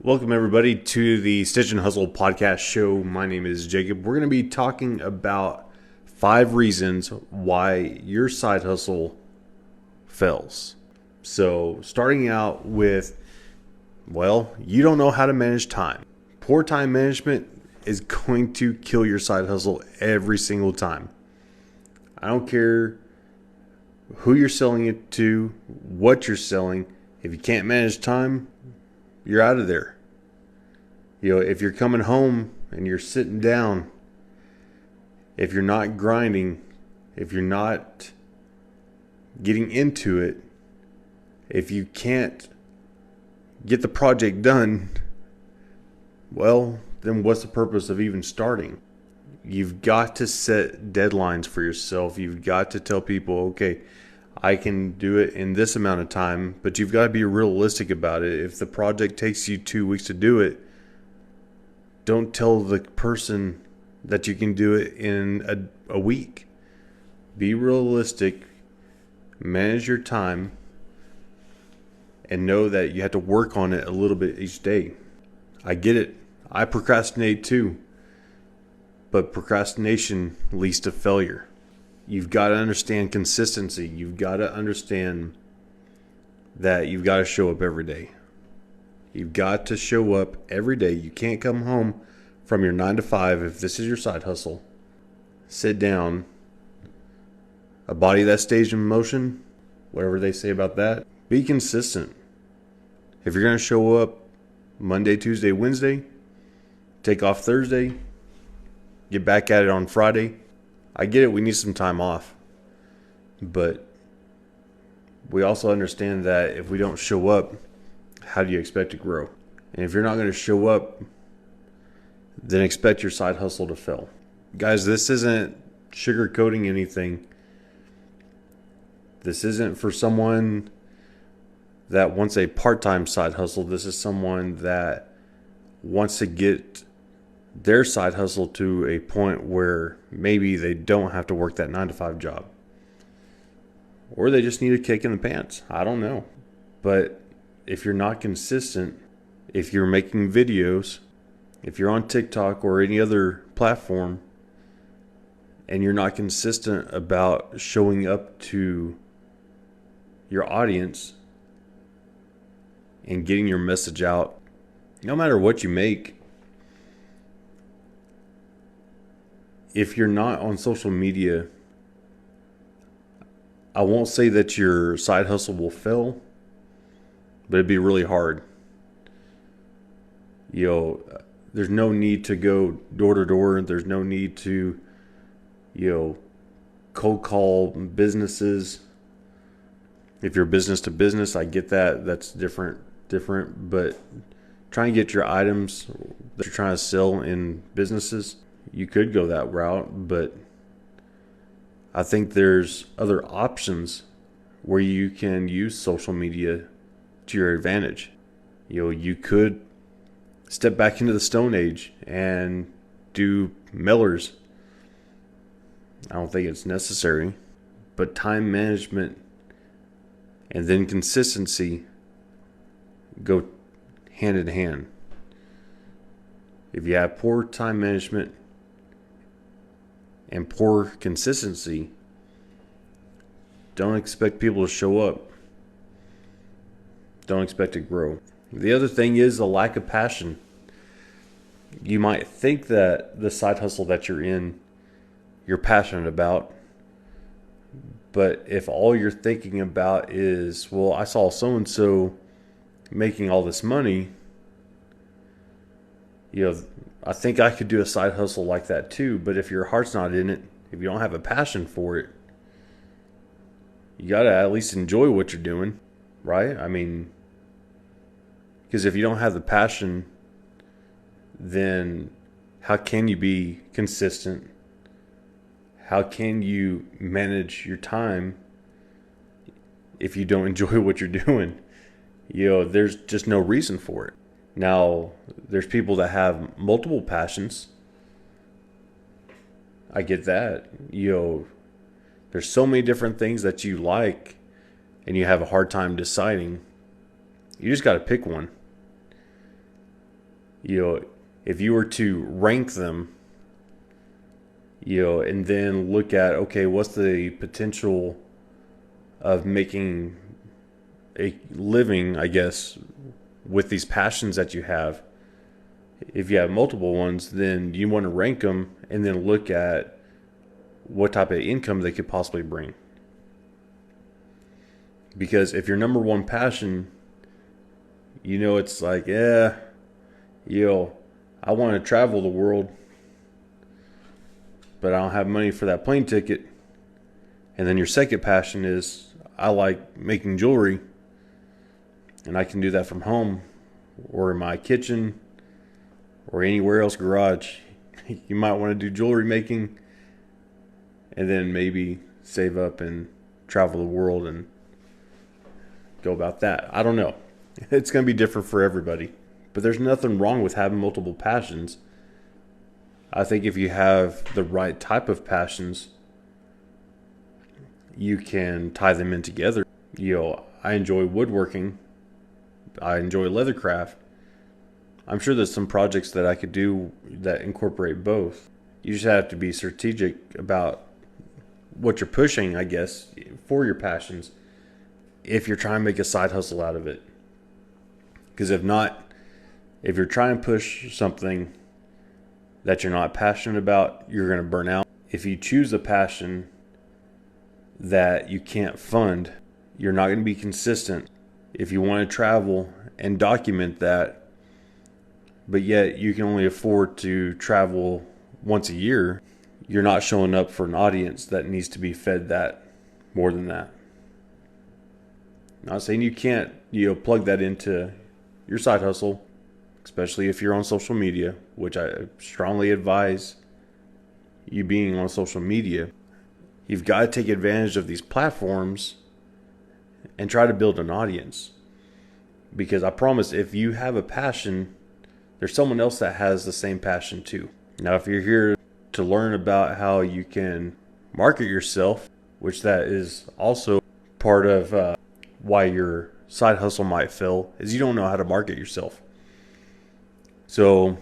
Welcome, everybody, to the Stitch and Hustle podcast show. My name is Jacob. We're going to be talking about 5 reasons why your side hustle fails. So, starting out with, you don't know how to manage time. Poor time management is going to kill your side hustle every single time. I don't care who you're selling it to, what you're selling. If you can't manage time, you're out of there. If you're coming home and you're sitting down, if you're not grinding, if you're not getting into it, if you can't get the project done, then what's the purpose of even starting? You've got to set deadlines for yourself. You've got to tell people, okay, I can do it in this amount of time, but you've got to be realistic about it. If the project takes you 2 weeks to do it, don't tell the person that you can do it in a week. Be realistic, manage your time, and know that you have to work on it a little bit each day. I get it. I procrastinate too. But procrastination leads to failure. You've got to understand consistency. You've got to understand that you've got to show up every day. You've got to show up every day. You can't come home from your 9 to 5 if this is your side hustle. Sit down. A body that stays in motion, whatever they say about that. Be consistent. If you're going to show up Monday, Tuesday, Wednesday, take off Thursday, get back at it on Friday. I get it, we need some time off. But we also understand that if we don't show up, how do you expect to grow? And if you're not going to show up, then expect your side hustle to fail. Guys, this isn't sugarcoating anything. This isn't for someone that wants a part-time side hustle. This is someone that wants to get their side hustle to a point where maybe they don't have to work that 9 to 5 job. Or they just need a kick in the pants. I don't know. But if you're not consistent, if you're making videos, if you're on TikTok or any other platform, and you're not consistent about showing up to your audience and getting your message out, no matter what you make, if you're not on social media, I won't say that your side hustle will fail, but it'd be really hard. There's no need to go door to door. There's no need to, cold call businesses. If you're business to business, I get that. That's different. But try and get your items that you're trying to sell in businesses. You could go that route, but I think there's other options where you can use social media to your advantage. You could step back into the Stone Age and do mailers. I don't think it's necessary, but time management and then consistency go hand in hand. If you have poor time management and poor consistency, don't expect people to show up. Don't expect to grow. The other thing is the lack of passion. You might think that the side hustle that you're in, you're passionate about. But if all you're thinking about is, I saw so-and-so making all this money, I think I could do a side hustle like that too. But if your heart's not in it, if you don't have a passion for it, you got to at least enjoy what you're doing, right? Because if you don't have the passion, then how can you be consistent? How can you manage your time if you don't enjoy what you're doing? There's just no reason for it. Now, there's people that have multiple passions. I get that. There's so many different things that you like and you have a hard time deciding. You just got to pick one. You know, if you were to rank them, and then look at, okay, what's the potential of making a living, I guess, with these passions that you have. If you have multiple ones, then you want to rank them and then look at what type of income they could possibly bring. Because if your number one passion, it's like, I want to travel the world, but I don't have money for that plane ticket. And then your second passion is, I like making jewelry, and I can do that from home or in my kitchen or anywhere else, garage. You might want to do jewelry making and then maybe save up and travel the world and go about that. I don't know. It's going to be different for everybody. But there's nothing wrong with having multiple passions. I think if you have the right type of passions, you can tie them in together. I enjoy woodworking. I enjoy leathercraft. I'm sure there's some projects that I could do that incorporate both. You just have to be strategic about what you're pushing, I guess, for your passions, if you're trying to make a side hustle out of it. Because if not, if you're trying to push something that you're not passionate about, you're going to burn out. If you choose a passion that you can't fund, you're not going to be consistent. If you want to travel and document that, but yet you can only afford to travel once a year, you're not showing up for an audience that needs to be fed that more than that. Not saying you can't, plug that into your side hustle, especially if you're on social media, which I strongly advise you being on social media. You've got to take advantage of these platforms and try to build an audience. Because I promise, if you have a passion, there's someone else that has the same passion too. Now, if you're here to learn about how you can market yourself, which that is also part of why your side hustle might fail, is you don't know how to market yourself. So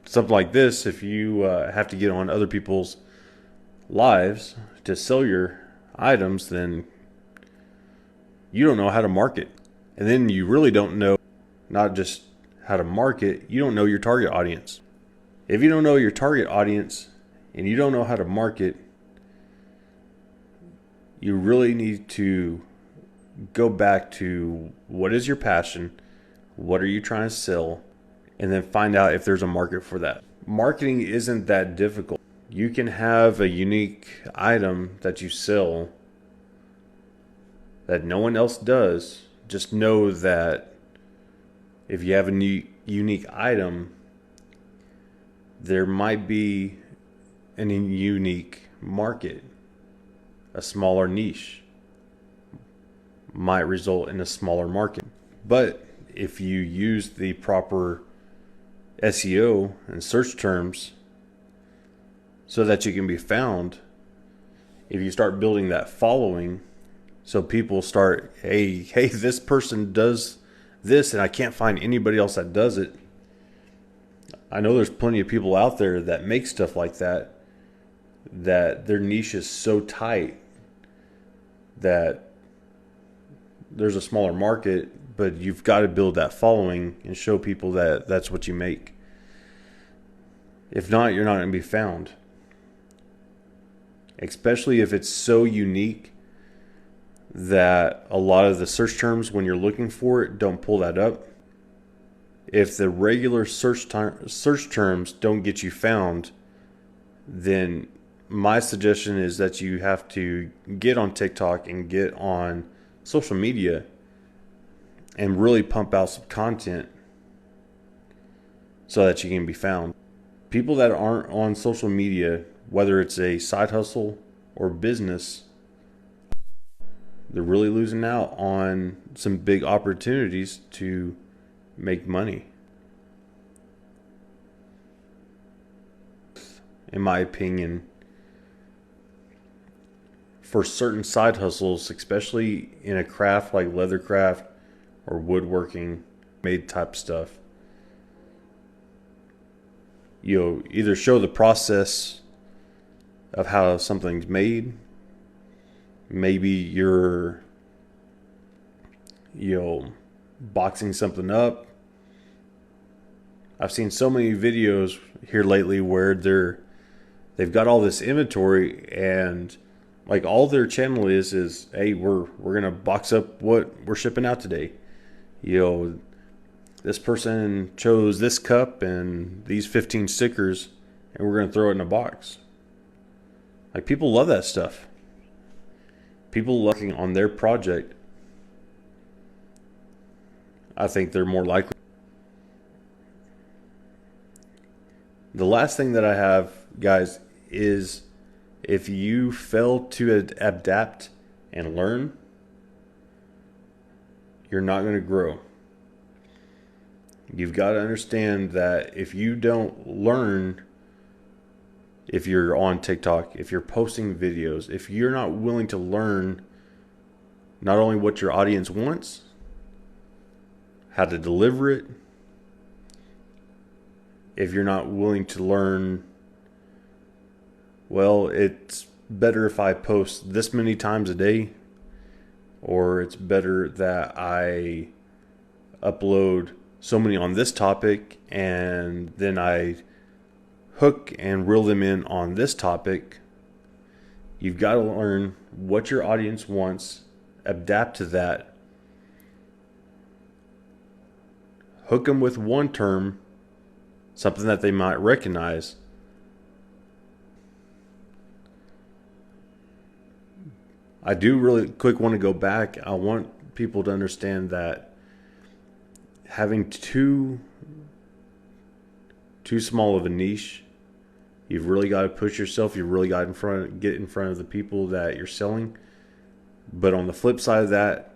something like this, if you have to get on other people's lives to sell your items, then you don't know how to market. And then you really don't know not just how to market, you don't know your target audience. If you don't know your target audience and you don't know how to market, you really need to go back to what is your passion, what are you trying to sell, and then find out if there's a market for that. Marketing isn't that difficult. You can have a unique item that you sell that no one else does. Just know that if you have a unique item, there might be a unique market. A smaller niche might result in a smaller market. But if you use the proper SEO and search terms so that you can be found, if you start building that following, so people start, hey, this person does this and I can't find anybody else that does it. I know there's plenty of people out there that make stuff like that their niche is so tight that there's a smaller market, but you've got to build that following and show people that that's what you make. If not, you're not going to be found. Especially if it's so unique that a lot of the search terms, when you're looking for it, don't pull that up. If the regular search terms don't get you found, then my suggestion is that you have to get on TikTok and get on social media and really pump out some content so that you can be found. People that aren't on social media, whether it's a side hustle or business, they're really losing out on some big opportunities to make money. In my opinion, for certain side hustles, especially in a craft like leathercraft or woodworking, made type stuff, either show the process of how something's made. Maybe you're boxing something up. I've seen so many videos here lately where they've got all this inventory, and like all their channel is hey, we're gonna box up what we're shipping out today. This person chose this cup and these 15 stickers, and we're gonna throw it in a box. Like, people love that stuff. People looking on their project, I think they're more likely. The last thing that I have, guys, is if you fail to adapt and learn, you're not going to grow. You've got to understand that if you don't learn, if you're on TikTok, if you're posting videos, if you're not willing to learn not only what your audience wants, how to deliver it, if you're not willing to learn, well, it's better if I post this many times a day, or it's better that I upload so many on this topic and then I hook and reel them in on this topic. You've got to learn what your audience wants, adapt to that, hook them with one term, something that they might recognize. I do really quick want to go back. I want people to understand that having too small of a niche, you've really got to push yourself. You've really got to get in front of the people that you're selling. But on the flip side of that,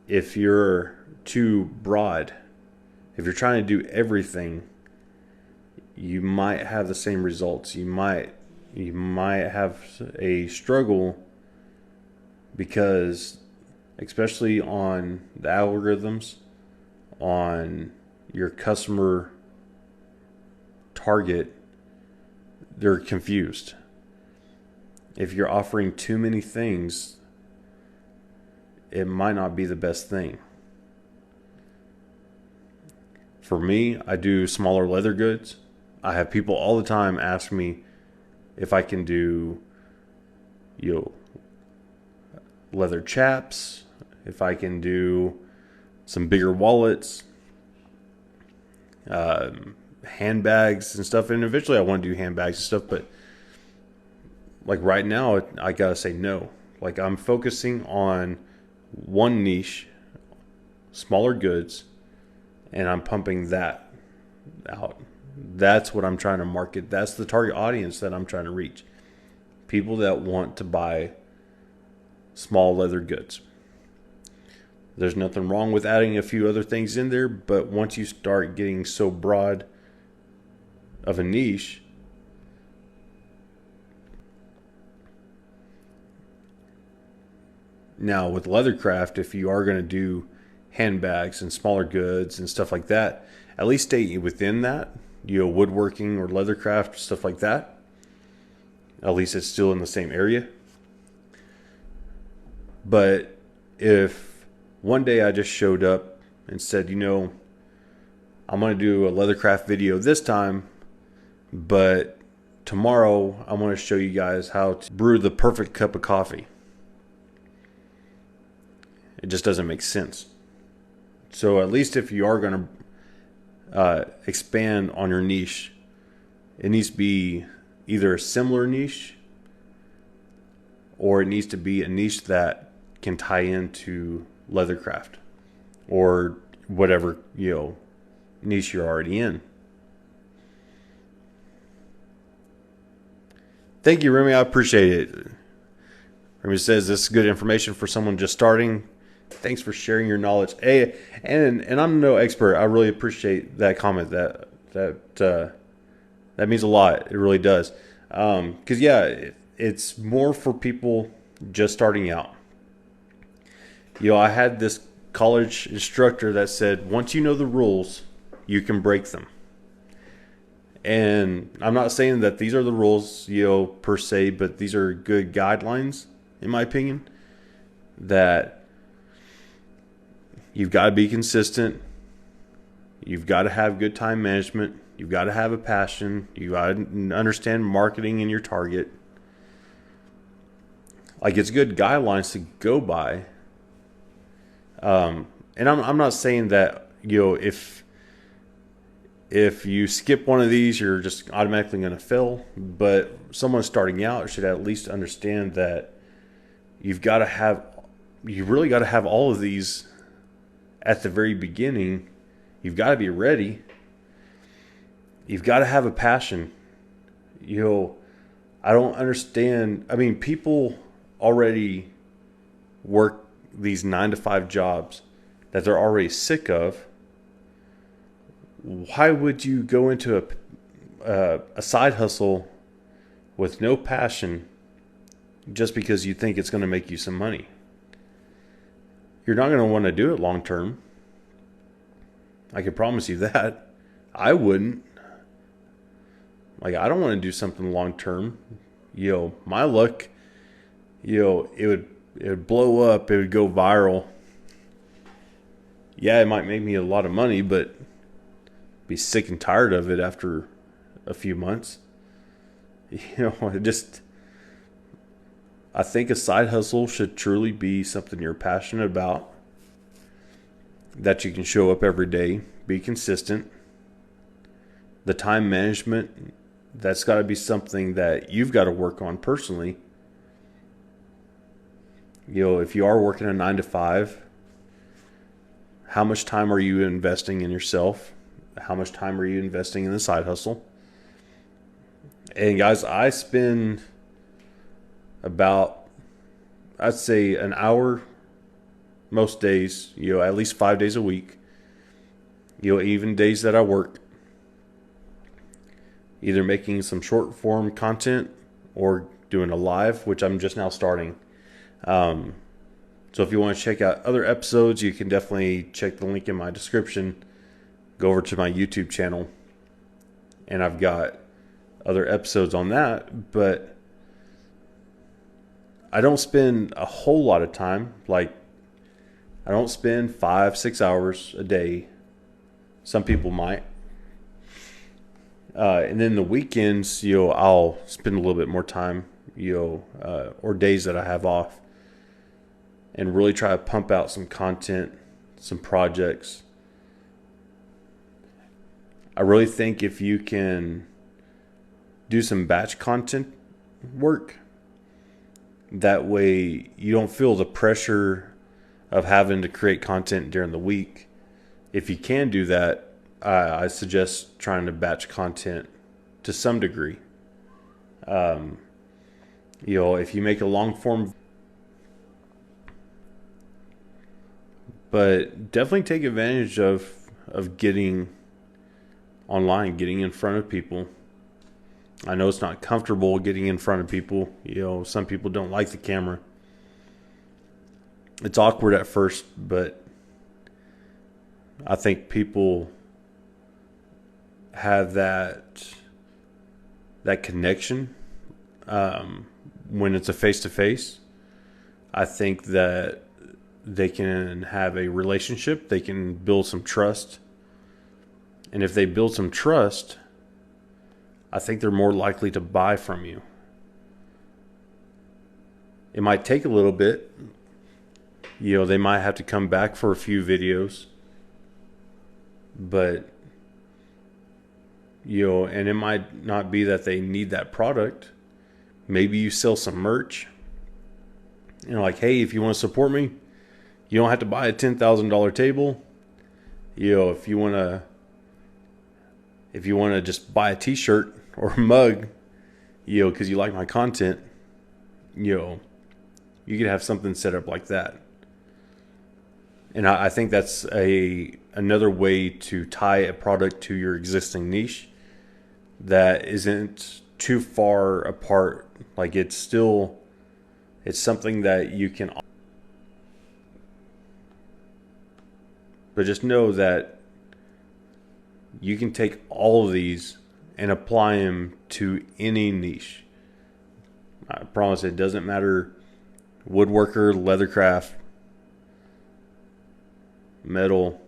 if you're too broad, if you're trying to do everything, you might have the same results. You might have a struggle, because especially on the algorithms, on your customer target, they're confused. If you're offering too many things, it might not be the best thing. For me, I do smaller leather goods. I have people all the time ask me if I can do, leather chaps, if I can do some bigger wallets, handbags and stuff. And eventually I want to do handbags and stuff, but like right now, I gotta say no. Like, I'm focusing on one niche, smaller goods, and I'm pumping that out. That's what I'm trying to market. That's the target audience that I'm trying to reach. People that want to buy small leather goods. There's nothing wrong with adding a few other things in there, but once you start getting so broad of a niche, now with leathercraft, if you are going to do handbags and smaller goods and stuff like that, at least stay within that, woodworking or leathercraft, stuff like that. At least it's still in the same area. But if one day I just showed up and said, I'm going to do a leathercraft video this time, but tomorrow I want to show you guys how to brew the perfect cup of coffee, it just doesn't make sense. So at least if you are going to expand on your niche, it needs to be either a similar niche, or it needs to be a niche that can tie into leathercraft or whatever niche you're already in. Thank you, Remy. I appreciate it. Remy says this is good information for someone just starting. Thanks for sharing your knowledge. Hey, and I'm no expert. I really appreciate that comment. That means a lot. It really does. Because it's more for people just starting out. I had this college instructor that said, once you know the rules, you can break them. And I'm not saying that these are the rules, per se, but these are good guidelines, in my opinion, that you've got to be consistent. You've got to have good time management. You've got to have a passion. You got to understand marketing and your target. Like, it's good guidelines to go by. And I'm not saying that, if you skip one of these, you're just automatically going to fail. But someone starting out should at least understand that you really got to have all of these at the very beginning. You've got to be ready. You've got to have a passion. I don't understand. I mean, people already work these 9-to-5 jobs that they're already sick of. Why would you go into a side hustle with no passion just because you think it's going to make you some money? You're not going to want to do it long term. I can promise you that. I wouldn't. Like, I don't want to do something long term. My luck, it would blow up. It would go viral. Yeah, it might make me a lot of money, but be sick and tired of it after a few months. I think a side hustle should truly be something you're passionate about, that you can show up every day, be consistent. The time management, that's got to be something that you've got to work on personally. If you are working a 9-to-5, how much time are you investing in yourself? How much time are you investing in the side hustle? And guys, I spend about, I'd say, an hour most days, at least 5 days a week, even days that I work, either making some short form content or doing a live, which I'm just now starting. So if you want to check out other episodes, you can definitely check the link in my description. Go over to my YouTube channel, and I've got other episodes on that. But I don't spend a whole lot of time. Like, I don't spend 5-6 hours a day. Some people might. And then the weekends, I'll spend a little bit more time, or days that I have off, and really try to pump out some content, some projects. I really think if you can do some batch content work, that way you don't feel the pressure of having to create content during the week. If you can do that, I suggest trying to batch content to some degree. If you make a long form, but definitely take advantage of getting online, getting in front of people. I know it's not comfortable getting in front of people. Some people don't like the camera. It's awkward at first, but I think people have that connection when it's a face-to-face. I think that they can have a relationship. They can build some trust. And if they build some trust, I think they're more likely to buy from you. It might take a little bit. They might have to come back for a few videos. But, and it might not be that they need that product. Maybe you sell some merch. Like, hey, if you want to support me, you don't have to buy a $10,000 table. If you want to just buy a t-shirt or a mug, because you like my content, you could have something set up like that. And I think that's another way to tie a product to your existing niche that isn't too far apart. Like, it's something that you can. But just know that you can take all of these and apply them to any niche. I promise it doesn't matter. Woodworker, leathercraft, metal,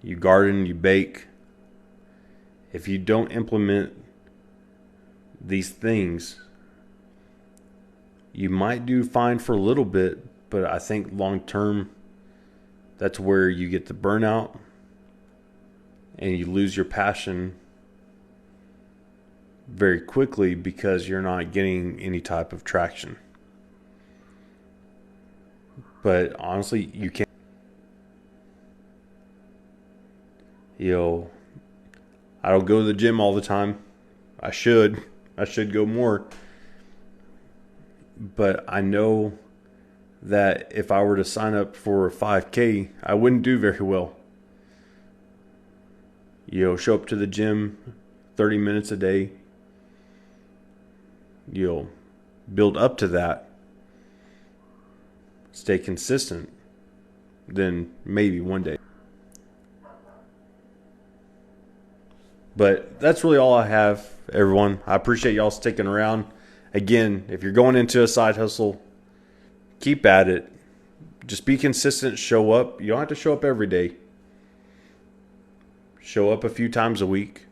you garden, you bake. If you don't implement these things, you might do fine for a little bit, but I think long term, that's where you get the burnout and you lose your passion very quickly because you're not getting any type of traction. But honestly, you can't. I don't go to the gym all the time. I should go more. But I know that if I were to sign up for a 5K, I wouldn't do very well. Show up to the gym 30 minutes a day. Build up to that. Stay consistent. Then maybe one day. But that's really all I have, everyone. I appreciate y'all sticking around. Again, if you're going into a side hustle, keep at it. Just be consistent. Show up. You don't have to show up every day. Show up a few times a week.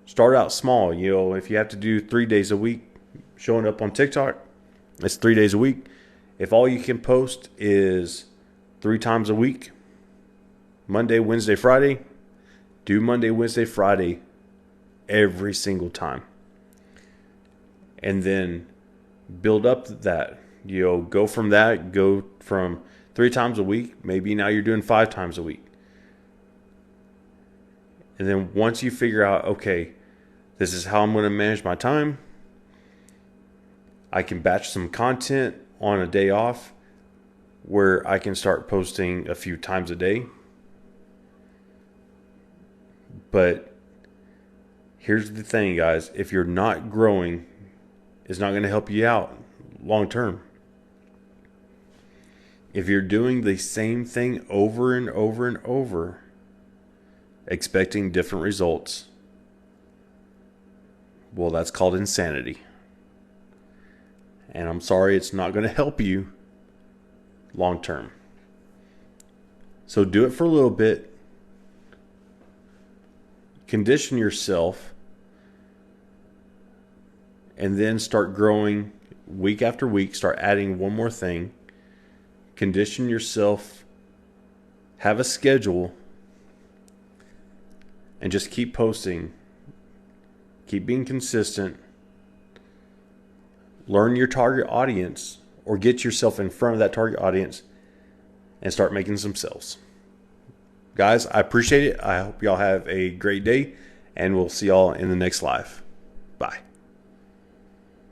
Start out small. If you have to do 3 days a week, showing up on TikTok, it's 3 days a week. If all you can post is 3 times a week, Monday, Wednesday, Friday, do Monday, Wednesday, Friday every single time. And then build up that. Go from that. Go from 3 times a week. Maybe now you're doing 5 times a week. And then once you figure out, okay, this is how I'm going to manage my time. I can batch some content on a day off where I can start posting a few times a day. But here's the thing, guys. If you're not growing, it's not going to help you out long term. If you're doing the same thing over and over and over, expecting different results, well, that's called insanity. And I'm sorry, it's not going to help you long term. So do it for a little bit. Condition yourself. And then start growing week after week. Start adding one more thing. Condition yourself. Have a schedule. And just keep posting. Keep being consistent. Learn your target audience, or get yourself in front of that target audience and start making some sales. Guys, I appreciate it. I hope y'all have a great day, and we'll see y'all in the next live. Bye.